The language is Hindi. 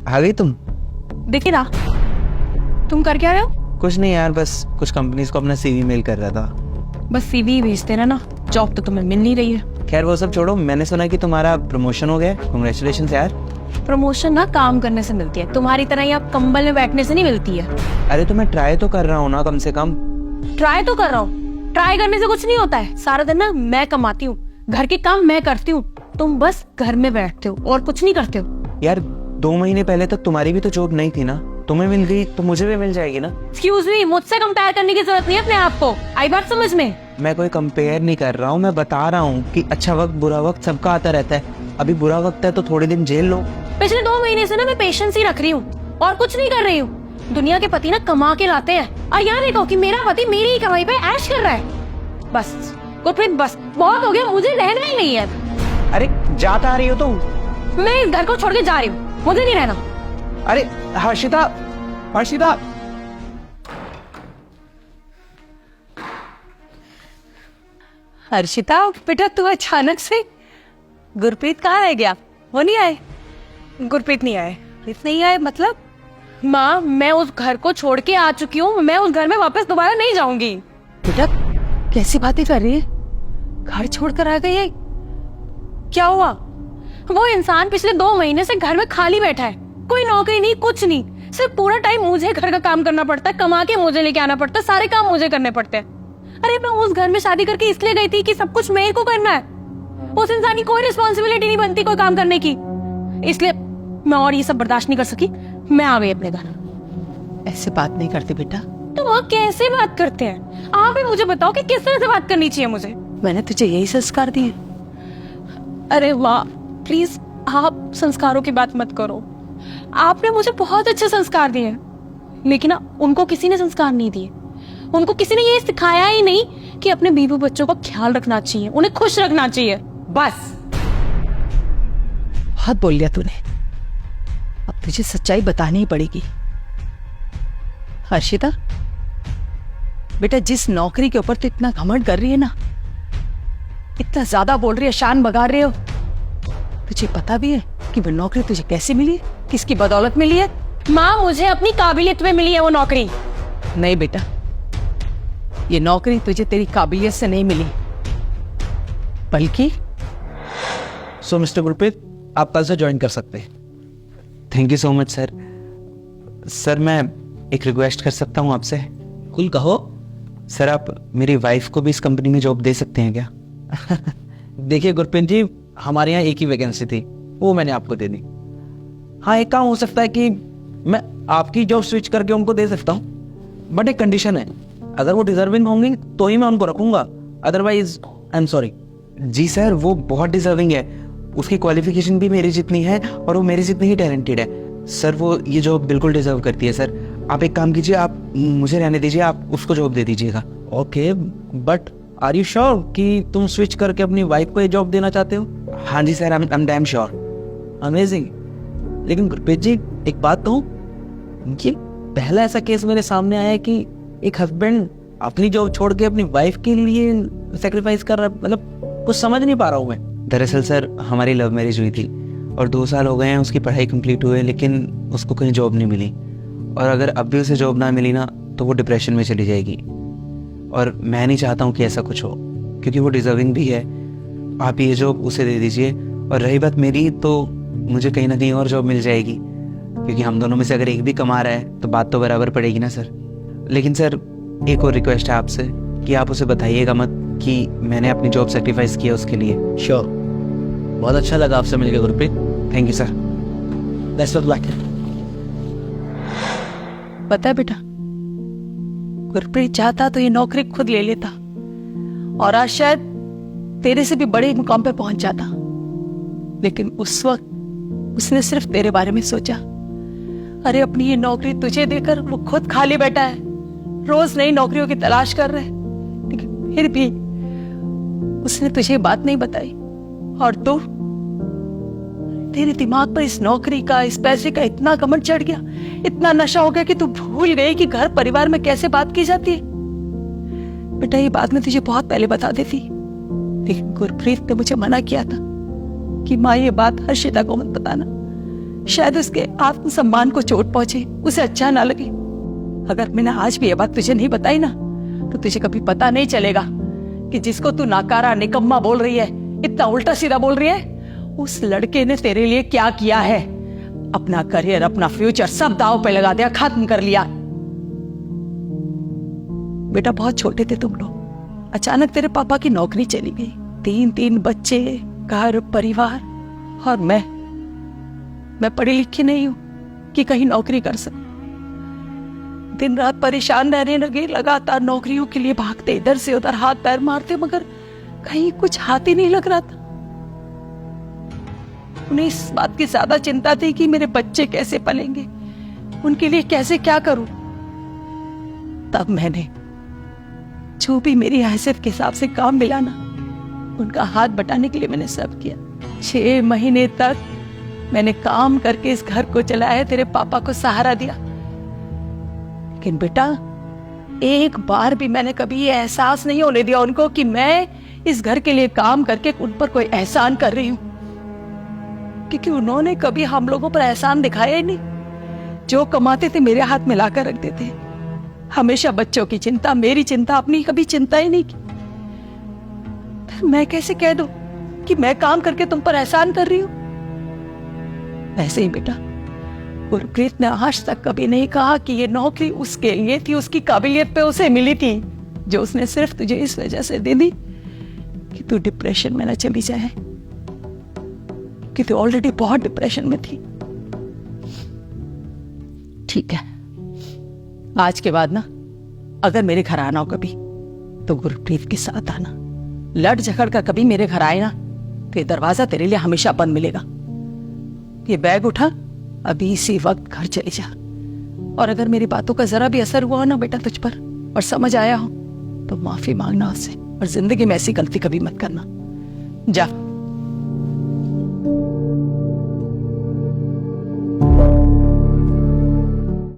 आ गई तुम? देखिए ना, तुम कर क्या रहे हो? कुछ नहीं यार, बस कुछ कंपनीज को अपना सीवी मेल कर रहा था। बस सीवी भेजते रहना, जॉब तो तुम्हें मिल नहीं रही है। खैर वो सब छोड़ो, मैंने सुना कि तुम्हारा प्रमोशन हो गया। कांग्रेचुलेशंस यार। प्रमोशन ना काम करने से मिलती है, तुम्हारी तरह या कंबल में बैठने से नहीं मिलती है। अरे तो मैं ट्राई तो कर रहा हूँ ना, कम से कम। ट्राई तो कर रहा हूँ, ट्राई करने से कुछ नहीं होता है। सारा दिन ना मैं कमाती हूँ, घर के काम मैं करती हूँ, तुम बस घर में बैठते हो और कुछ नहीं करते हो। यार 2 महीने पहले तक तुम्हारी भी तो जॉब नहीं थी ना, तुम्हें मिल गई तो मुझे भी मिल जाएगी ना। एक्सक्यूज मी, मुझसे कंपेयर करने की जरूरत नहीं है अपने आप को। आई बात समझ में? मैं कोई कंपेयर नहीं कर रहा हूँ, मैं बता रहा हूँ कि अच्छा वक्त बुरा वक्त सबका आता रहता है। अभी बुरा वक्त है तो थोड़े दिन झेल लो। पिछले 2 महीने से ना मैं पेशेंस ही रख रही हूँ और कुछ नहीं कर रही हूँ। दुनिया के पति ना कमा के लाते हैं और यहाँ देखो कि मेरा पति मेरी ही कमाई पे ऐश कर रहा है। बस गुरप्रीत, बस बहुत हो गया, मुझे रहना ही नहीं है। अरे जाता आ रही हो तुम? मैं इस घर को छोड़ के जा रही हूँ, मुझे नहीं रहना। अरे हर्षिता, हर्षिता। हर्षिता बेटा, तू अचानक से। गुरप्रीत कहाँ रह गया? वो नहीं आए? गुरप्रीत नहीं आए? नहीं आए मतलब? माँ, मैं उस घर को छोड़ के आ चुकी हूँ, मैं उस घर में वापस दोबारा नहीं जाऊंगी। बेटा कैसी बातें कर रही है? घर छोड़कर आ गई है? क्या हुआ? वो इंसान पिछले 2 महीने से घर में खाली बैठा है, कोई नौकरी नहीं, कुछ नहीं। सिर्फ पूरा टाइम मुझे घर का काम करना पड़ता है, कमा के मुझे लेके आना पड़ता है, सारे काम मुझे करने पड़ते हैं। अरे मैं उस घर में शादी करके इसलिए गई थी कि सब कुछ मेरे को करना है। उस इंसान की कोई रिस्पॉन्सिबिलिटी नहीं बनती कोई काम करने की, इसलिए मैं और ये सब बर्दाश्त नहीं कर सकी, मैं आ गई अपने घर। ऐसे बात नहीं करते बेटा। तो वो कैसे बात करते हैं? आप ही मुझे बताओ कि किस तरह से बात करनी चाहिए मुझे। मैंने तुझे यही संस्कार दिए। अरे वाह, प्लीज आप संस्कारों की बात मत करो। आपने मुझे बहुत अच्छे संस्कार दिए, लेकिन ना उनको किसी ने संस्कार नहीं दिए। उनको किसी ने ये सिखाया ही नहीं कि अपने बीवी बच्चों का ख्याल रखना चाहिए, उन्हें खुश रखना चाहिए। बस। बहुत बोल लिया तूने, अब तुझे सच्चाई बतानी ही पड़ेगी। हर्षिता बेटा, जिस नौकरी के ऊपर तू इतना घमंड कर रही है ना, इतना ज्यादा बोल रही है, शान बगाड़ रही हो, तुझे पता भी है कि वो नौकरी तुझे कैसे मिली, किसकी बदौलत मिली है? माँ, मुझे अपनी काबिलियत में मिली है वो नौकरी। नहीं बेटा, ये नौकरी तुझे तेरी काबिलियत से नहीं मिली, बल्कि सो मिस्टर गुरप्रीत, आप कल से ज्वाइन कर सकते हैं। Thank you so much sir. Sir मैं एक रिक्वेस्ट कर सकता हूँ आपसे? कुल कहो। सर आप मेरी वाइफ को भी इस कंपनी में जॉब दे सकते हैं क्या? देखिए गुरप्रीत जी, हमारे यहाँ एक ही वैकेंसी थी, वो मैंने आपको दे दी। हाँ, एक काम हो सकता है कि मैं आपकी जॉब स्विच करके उनको दे सकता हूँ, बट एक कंडीशन है, अगर वो डिजर्विंग होंगी तो ही मैं उनको रखूंगा, अदरवाइज आई एम सॉरी। जी सर, वो बहुत डिजर्विंग है, उसकी क्वालिफिकेशन भी मेरी जितनी है और वो मेरी जितनी ही टैलेंटेड है। सर वो ये जॉब बिल्कुल डिजर्व करती है। सर आप एक काम कीजिए, आप मुझे रहने दीजिए, आप उसको जॉब दे दीजिएगा। Okay, but are you sure कि तुम स्विच करके अपनी वाइफ को ये जॉब देना चाहते हो? हाँ जी sir, I am damn sure. Amazing. लेकिन गुरप्रीत जी एक बात कहूँ, ये पहला ऐसा केस मेरे सामने आया है कि एक हस्बैंड अपनी जॉब छोड़ के अपनी वाइफ के लिए सेक्रीफाइस कर रहा है, मतलब कुछ समझ नहीं पा रहा हूँ मैं। दरअसल सर हमारी लव मैरिज हुई थी और 2 साल हो गए हैं उसकी पढ़ाई कंप्लीट हुए, लेकिन उसको कहीं जॉब नहीं मिली, और अगर अब भी उसे जॉब ना मिली ना तो वो डिप्रेशन में चली जाएगी, और मैं नहीं चाहता हूँ कि ऐसा कुछ हो, क्योंकि वो डिजर्विंग भी है। आप ये जॉब उसे दे दीजिए, और रही बात मेरी, तो मुझे कहीं ना कहीं और जॉब मिल जाएगी, क्योंकि हम दोनों में से अगर एक भी कमा रहा है तो बात तो बराबर पड़ेगी ना सर। लेकिन सर एक और रिक्वेस्ट है आपसे कि आप उसे बताइएगा मत कि मैंने अपनी जॉब सेक्रीफाइस किया उसके लिए। श्योर, बहुत अच्छा लगा आपसे मिलकर Gurpreet. Thank you sir. Best of luck. पता है बेटा, गुरप्रीत चाहता तो ये नौकरी खुद ले लेता और आज शायद तेरे से भी बड़े मुकाम पे पहुंच जाता, लेकिन उस वक्त उसने सिर्फ तेरे बारे में सोचा। अरे अपनी ये नौकरी तुझे देकर वो खुद खाली बैठा है, रोज नई नौकरियों की तलाश कर रहे, लेकिन फिर भी उसने तुझे बात नहीं बताई, और तू, तेरे दिमाग पर इस नौकरी का, इस पैसे का इतना घमंड चढ़ गया, इतना नशा हो गया कि तू भूल गई कि घर परिवार में कैसे बात की जाती है। बेटा ये बात मैं तुझे बहुत पहले बता देती, लेकिन गुरप्रीत ने मुझे मना किया था कि माँ ये बात हर्षिता को मत बताना, शायद उसके आत्मसम्मान को चोट पहुंचे, उसे अच्छा ना लगे। अगर मैंने आज भी ये बात तुझे नहीं बताई ना, तो तुझे कभी पता नहीं चलेगा कि जिसको तू नाकारा निकम्मा बोल रही है, इतना उल्टा सीधा बोल रही है, उस लड़के ने तेरे लिए क्या किया है। अपना करियर, अपना फ्यूचर सब दांव पे लगा दिया, खत्म कर लिया। बेटा बहुत छोटे थे तुम लोग, अचानक तेरे पापा की नौकरी चली गई, 3 बच्चे, घर परिवार, और मैं पढ़ी लिखी नहीं हूं कि कहीं नौकरी कर सकूं। दिन रात परेशान रहने लगे, लगातार नौकरियों के लिए भागते, इधर से उधर हाथ पैर मारते, मगर कहीं कुछ हाथ ही नहीं लग रहा था। उन्हें इस बात की ज्यादा चिंता थी कि मेरे बच्चे कैसे पलेंगे, उनके लिए कैसे क्या करूं। तब मैंने जो भी मेरी हैसियत के हिसाब से काम मिला ना, उनका हाथ बटाने के लिए मैंने सब किया। 6 महीने तक मैंने काम करके इस घर को चलाया, तेरे पापा को सहारा दिया। लेकिन बेटा एक बार भी मैंने कभी ये एहसास नहीं होने दिया उनको कि मैं इस घर के लिए काम करके उन पर कोई एहसान कर रही हूं, क्योंकि उन्होंने कभी हम लोगों पर एहसान दिखाया ही नहीं। जो कमाते थे मेरे हाथ में लाकर रख देते, हमेशा बच्चों की चिंता, मेरी चिंता, अपनी कभी चिंता ही नहीं की। फिर मैं कैसे कह दूं कि मैं काम करके तुम पर एहसान कर रही हूं। ऐसे ही बेटा गुरप्रीत ने आज तक कभी नहीं कहा कि ये नौकरी उसके लिए थी, उसकी काबिलियत पे उसे मिली थी, जो उसने सिर्फ तुझे इस वजह से दे दी कि तू डिप्रेशन में न चली जाए, कि तू ऑलरेडी बहुत डिप्रेशन में थी। ठीक है, आज के बाद ना अगर मेरे घर आना हो कभी, तो गुरप्रीत के साथ आना। लड़ झगड़ कर कभी मेरे घर आए ना, तो ये दरवाजा तेरे लिए हमेशा बंद मिलेगा। ये बैग उठा, अभी इसी वक्त घर चले जा। और अगर मेरी बातों का जरा भी असर हुआ हो ना बेटा तुझ पर, और समझ आया हो, तो माफी मांगना उससे, और जिंदगी में ऐसी गलती कभी मत करना। जा।